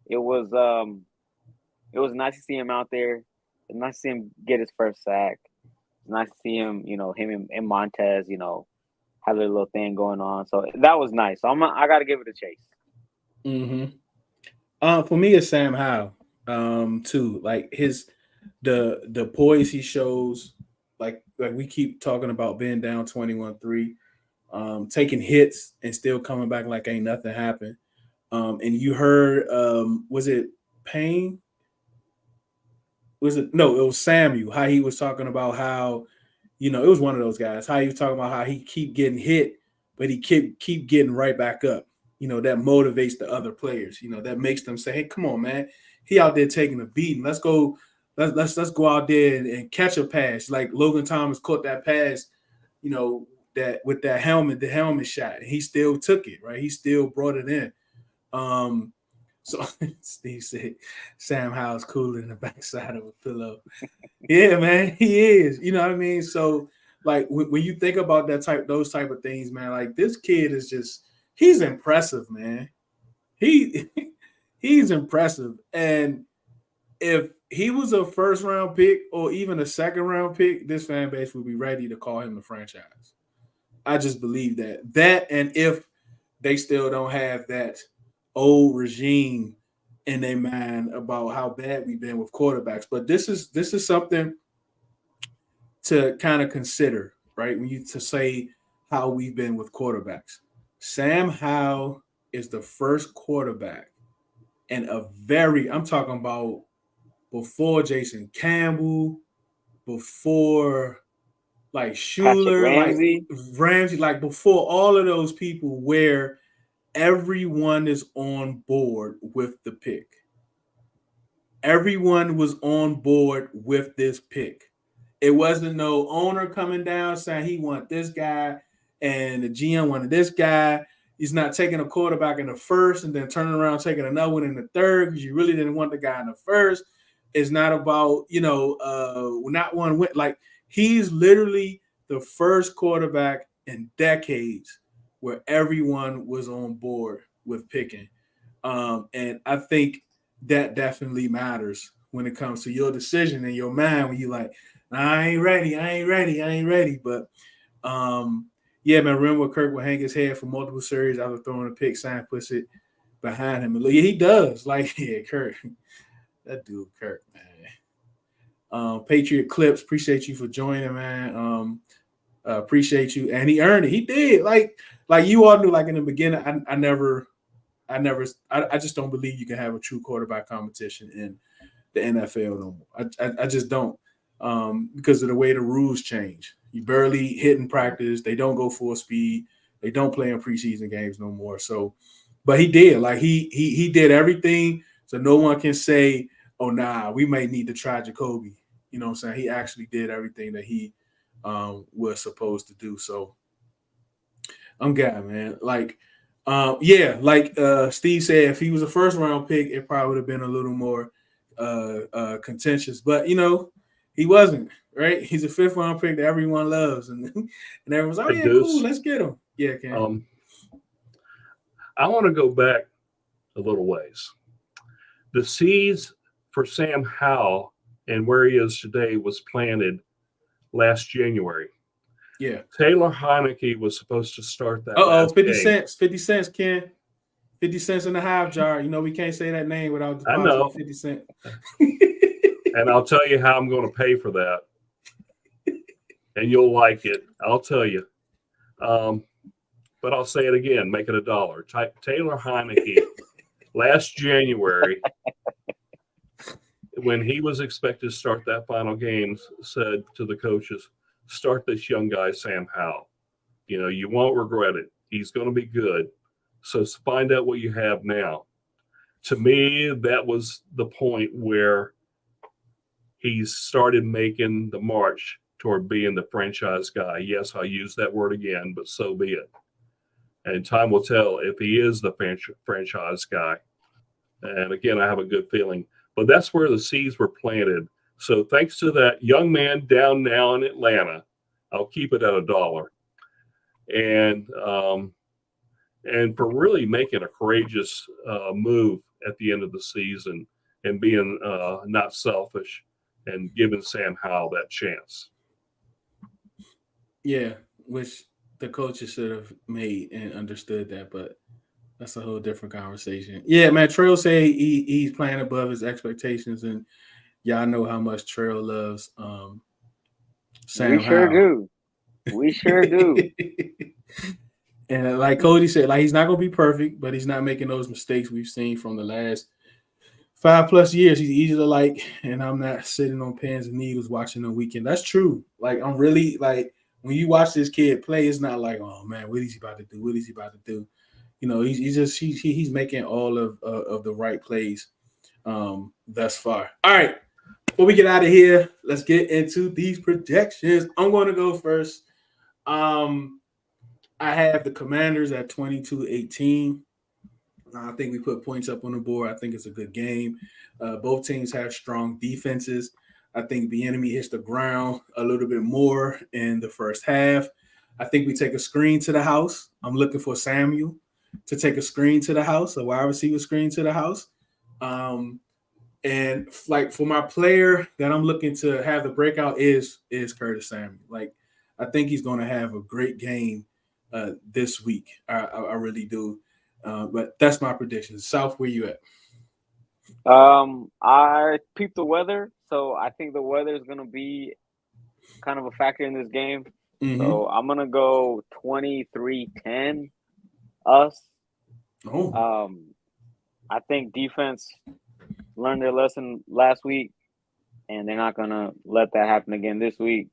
It was nice to see him out there. It's nice to see him get his first sack. It's nice to see him, him and Montez, have their little thing going on. So that was nice. So I got to give it to Chase. For me, it's Sam Howell, too. Like the poise he shows, like we keep talking about being down 21-3, taking hits and still coming back like ain't nothing happened. And you heard, was it Payne? No, it was Samuel, how he was talking about how, it was one of those guys, how he was talking about how he keep getting hit, but he keep getting right back up. That motivates the other players, that makes them say, hey, come on, man. He out there taking a beating. Let's go out there and catch a pass. Like Logan Thomas caught that pass, that with that helmet, the helmet shot. And he still took it, right? He still brought it in. So Steve said Sam Howell's cooler than the backside of a pillow. Yeah, man, he is. You know what I mean? So like when you think about those type of things, man, like this kid is just, he's impressive, man. He's impressive. And if he was a first round pick or even a second round pick, this fan base would be ready to call him the franchise. I just believe that. And if they still don't have that old regime in their mind about how bad we've been with quarterbacks. But this is something to kind of consider, right? When you to say how we've been with quarterbacks. Sam Howell is the first quarterback and I'm talking about before Jason Campbell, before like Schuler, like Ramsey, like before all of those people where everyone is on board with the pick. Everyone was on board with this pick. It wasn't no owner coming down saying he want this guy and the GM wanted this guy. He's not taking a quarterback in the first and then turning around taking another one in the third because you really didn't want the guy in the first. It's not about, not one win. Like he's literally the first quarterback in decades where everyone was on board with picking. And I think that definitely matters when it comes to your decision in your mind when you're like, I ain't ready. But yeah, man, remember Kirk would hang his head for multiple series after throwing a pick, sign puts it behind him. And look, he does. Like, yeah, Kirk. That dude, Kirk, man. Patriot Clips, appreciate you for joining, man. Appreciate you. And he earned it. He did. Like you all knew, like in the beginning, I just don't believe you can have a true quarterback competition in the NFL no more. I just don't. Because of the way the rules change. You barely hit in practice. They don't go full speed. They don't play in preseason games no more. So, but he did. Like he did everything so no one can say, oh, nah, we may need to try Jacoby. You know what I'm saying? He actually did everything that he was supposed to do. So I'm glad, man. Like, Steve said, if he was a first round pick, it probably would have been a little more contentious. But he wasn't, right? He's a 5th round pick that everyone loves, and everyone's, oh Hey, yeah, Deuce, cool, let's get him. Yeah, Ken. I want to go back a little ways. The seeds for Sam Howell and where he is today was planted last January. Yeah. Taylor Heineke was supposed to start that. 50 cents. 50 cents, Ken. 50 cents in the hive jar. We can't say that name without depositing 50 cents. And I'll tell you how I'm going to pay for that. And you'll like it. I'll tell you. But I'll say it again, make it $1. Taylor Heineke last January, when he was expected to start that final game, said to the coaches, start this young guy, Sam Howell. You won't regret it. He's going to be good. So find out what you have now. To me, that was the point where he started making the march toward being the franchise guy. Yes, I'll use that word again, but so be it. And time will tell if he is the franchise guy. And again, I have a good feeling. But that's where the seeds were planted. So thanks to that young man down now in Atlanta, I'll keep it at $1. And for really making a courageous move at the end of the season and being not selfish and giving Sam Howell that chance. Yeah, which the coaches should have made and understood that, but that's a whole different conversation. Yeah, man, Trail say he's playing above his expectations, and y'all know how much Trail loves Sam Howell. We sure do. And like Cody said, like he's not gonna be perfect, but he's not making those mistakes we've seen from the last 5+ years. He's easy to like, and I'm not sitting on pins and needles watching the weekend. That's true. Like I'm really like when you watch this kid play, it's not like, oh man, what is he about to do? What is he about to do? He's making all of the right plays thus far. All right, before we get out of here, let's get into these projections. I'm going to go first. I have the Commanders at 22-18. I think we put points up on the board. I think it's a good game. Both teams have strong defenses. I think the enemy hits the ground a little bit more in the first half. I think we take a screen to the house. I'm looking for Samuel to take a screen to the house, a wide receiver screen to the house. And like for my player that I'm looking to have the breakout is Curtis Samuel. Like I think he's going to have a great game this week. I really do. But that's my prediction. Souf, where you at? I peeped the weather, so I think the weather is going to be kind of a factor in this game. Mm-hmm. So I'm going to go 23-10 us. Oh. I think defense learned their lesson last week, and they're not going to let that happen again this week.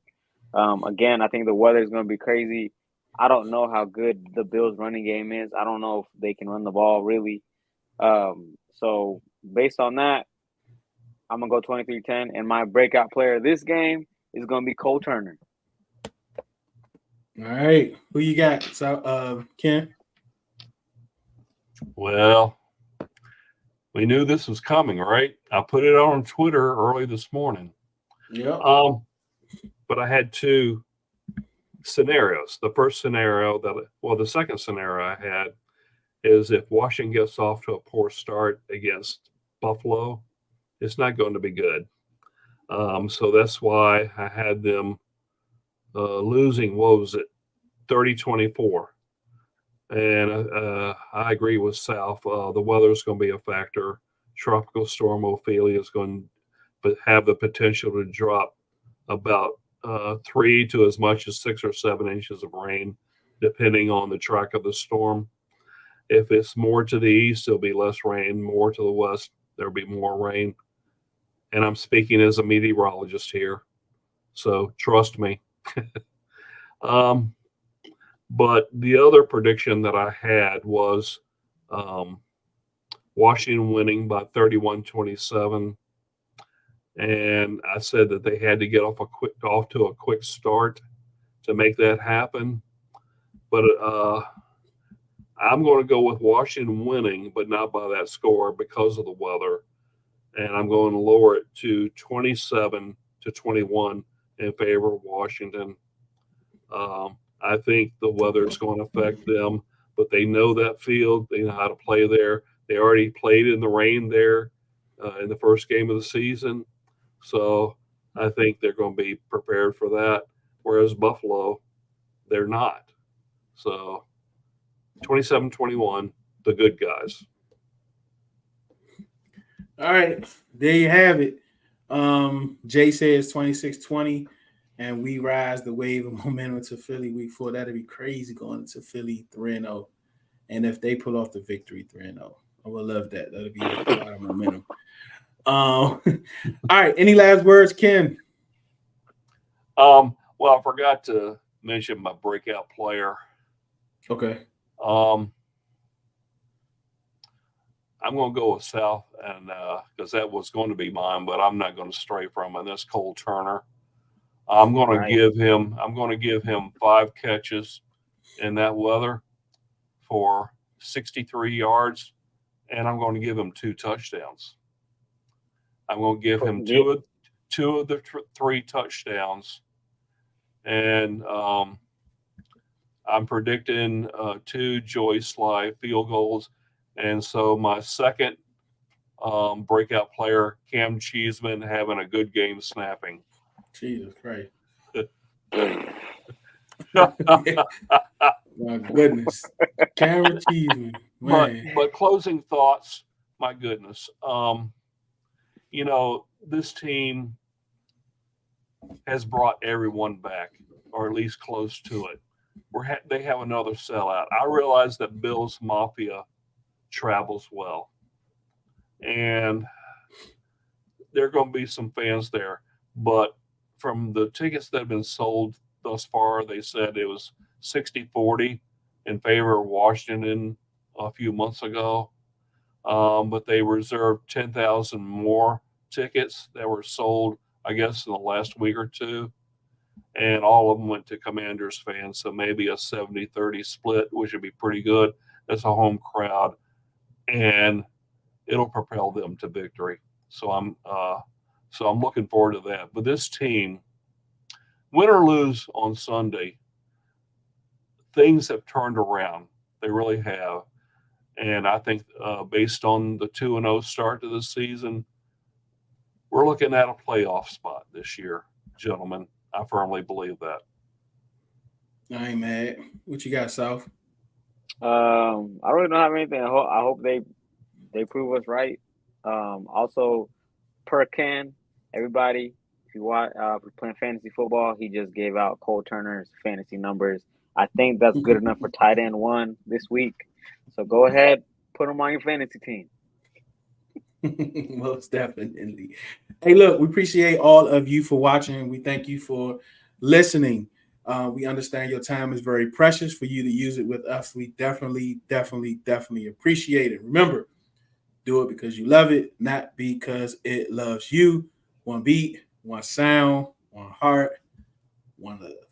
Again, I think the weather is going to be crazy. I don't know how good the Bills' running game is. I don't know if they can run the ball really. So based on that, I'm going to go 23-10. And my breakout player this game is going to be Cole Turner. All right. Who you got? So, Ken? Well, we knew this was coming, right? I put it on Twitter early this morning. Yeah. But I had two scenarios. The first scenario the second scenario I had is if Washington gets off to a poor start against Buffalo, it's not going to be good. So that's why I had them losing, 30-24. And I agree with Souf. The weather is going to be a factor. Tropical storm Ophelia is going to have the potential to drop about 3 to as much as 6 or 7 inches of rain, depending on the track of the storm. If it's more to the east, there'll be less rain. More to the west, there'll be more rain. And I'm speaking as a meteorologist here, so trust me. But the other prediction that I had was Washington winning by 31-27. And I said that they had to get off to a quick start to make that happen. But I'm going to go with Washington winning, but not by that score because of the weather. And I'm going to lower it to 27-21 in favor of Washington. I think the weather is going to affect them, but they know that field. They know how to play there. They already played in the rain there in the first game of the season. So I think they're going to be prepared for that, whereas Buffalo, they're not. So 27-21, the good guys. All right, there you have it. Jay says 26-20, and we rise the wave of momentum to Philly week 4. That'd be crazy going into Philly 3-0. And if they pull off the victory 3-0, I would love that. That'd be a lot of momentum. All right, any last words, Ken? Well, I forgot to mention my breakout player. Okay. I'm going to go with Souf, and because that was going to be mine, but I'm not going to stray from it. That's Cole Turner. I'm going to give him 5 catches in that weather for 63 yards, and I'm going to give him 2 touchdowns. I'm going to give him two of the 3 touchdowns, and I'm predicting 2 Joey Sly field goals. And so my second breakout player, Cam Cheeseman, having a good game snapping. Jesus Christ. My goodness. Cam Cheeseman. But closing thoughts, my goodness. This team has brought everyone back, or at least close to it. They have another sellout. I realize that Bill's Mafia travels well, and there are going to be some fans there, but from the tickets that have been sold thus far, they said it was 60-40 in favor of Washington a few months ago, but they reserved 10,000 more tickets that were sold, I guess, in the last week or two, and all of them went to Commanders fans, so maybe a 70-30 split, which would be pretty good. That's a home crowd, and it'll propel them to victory. So I'm looking forward to that. But this team, win or lose on Sunday, things have turned around. They really have. And I think based on the 2-0 start to the season, we're looking at a playoff spot this year, gentlemen. I firmly believe that. I ain't mad. What you got, Souf? I really don't have anything. I hope they prove us right. Also, per Ken, everybody, if you want playing fantasy football, he just gave out Cole Turner's fantasy numbers. I think that's good enough for tight end 1 this week. So go ahead, put him on your fantasy team. Most definitely. Hey, look, we appreciate all of you for watching. We thank you for listening. We understand your time is very precious. For you to use it with us, we definitely appreciate it. Remember, do it because you love it, not because it loves you. One beat, one sound, one heart, one love.